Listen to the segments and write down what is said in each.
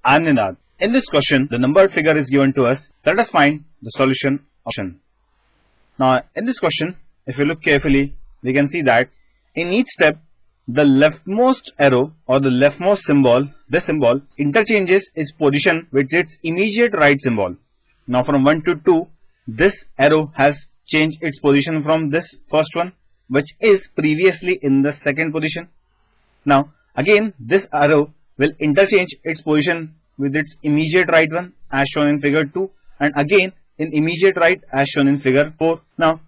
I'm Ninad. In this question, the numbered figure is given to us. Let us find the solution option. Now, in this question, if you look carefully, we can see that in each step, the leftmost arrow or the leftmost symbol, this symbol, interchanges its position with its immediate right symbol. Now, from 1 to 2, this arrow has changed its position from this first one, which is previously in the second position. Now, again, this arrow will interchange its position with its immediate right one as shown in figure 2, and again in immediate right as shown in figure 4. Now,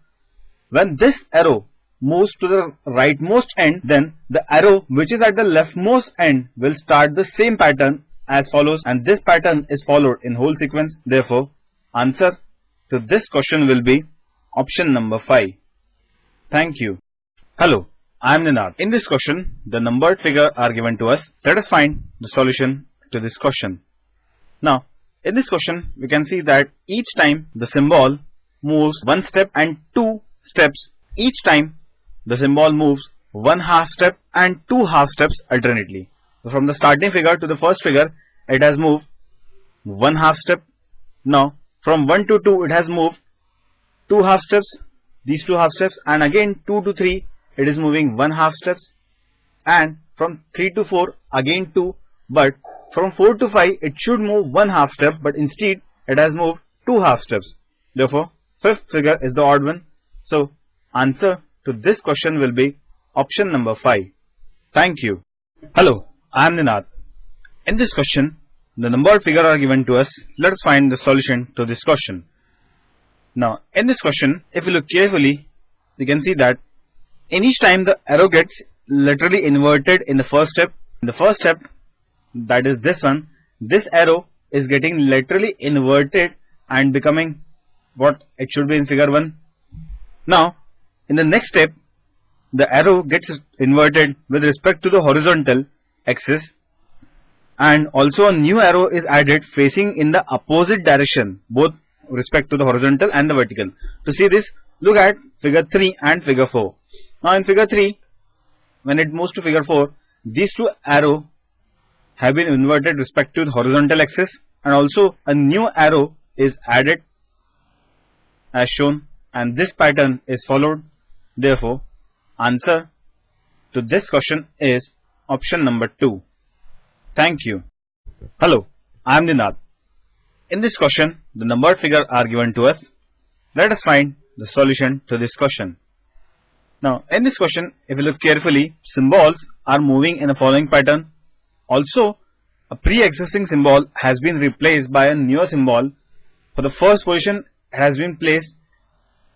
when this arrow moves to the rightmost end, then the arrow which is at the leftmost end will start the same pattern as follows, and this pattern is followed in whole sequence. Therefore, answer to this question will be option number 5. Thank you. Hello, I am Ninad. In this question, the numbered figure are given to us. Let us find the solution to this question. Now, in this question, we can see that each time the symbol moves one step and two steps, each time the symbol moves one half step and two half steps alternately. So, from the starting figure to the first figure, it has moved one half step. Now, from 1 to 2, it has moved two half steps, these two half steps, and again 2 to 3, it is moving one half steps, and from 3 to 4 again 2, but from 4 to 5 it should move one half step, but instead it has moved two half steps. Therefore, fifth figure is the odd one. So, answer to this question will be option number 5. Thank you. Hello, I am Ninad. In this question, the numbered figure are given to us. Let us find the solution to this question. Now, in this question, if you look carefully, you can see that in each time the arrow gets literally inverted in the first step. In the first step, that is this one, this arrow is getting literally inverted and becoming what it should be in figure 1. Now, in the next step, the arrow gets inverted with respect to the horizontal axis, and also a new arrow is added facing in the opposite direction, both respect to the horizontal and the vertical. To see this, look at figure 3 and figure 4. Now, in figure 3, when it moves to figure 4, these two arrows have been inverted respect to the horizontal axis, and also a new arrow is added as shown, and this pattern is followed. Therefore, answer to this question is option number 2. Thank you. Hello, I am Ninad. In this question, the numbered figure are given to us. Let us find the solution to this question. Now, in this question, if you look carefully, symbols are moving in the following pattern. Also, a pre-existing symbol has been replaced by a newer symbol. For the first position, it has been placed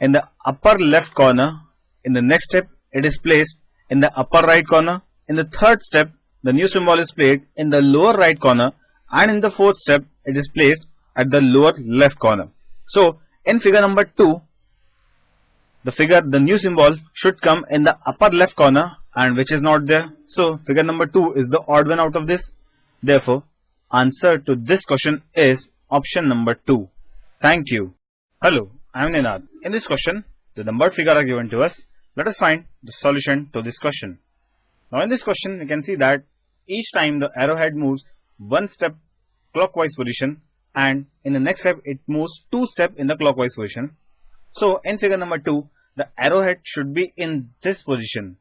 in the upper left corner. In the next step, it is placed in the upper right corner. In the third step, the new symbol is placed in the lower right corner, and in the fourth step, it is placed at the lower left corner. So, in figure number 2, the new symbol should come in the upper left corner, and which is not there. So, figure number 2 is the odd one out of this. Therefore, answer to this question is option number 2. Thank you. Hello, I am Ninad. In this question, the numbered figure are given to us. Let us find the solution to this question. Now, in this question, you can see that each time the arrowhead moves one step clockwise position, and in the next step it moves two steps in the clockwise position. So, in figure number 2, the arrowhead should be in this position.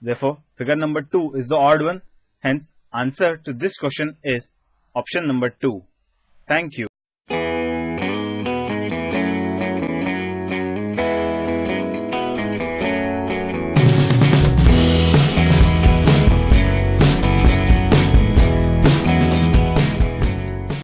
Therefore, figure number 2 is the odd one. Hence, answer to this question is option number 2. Thank you.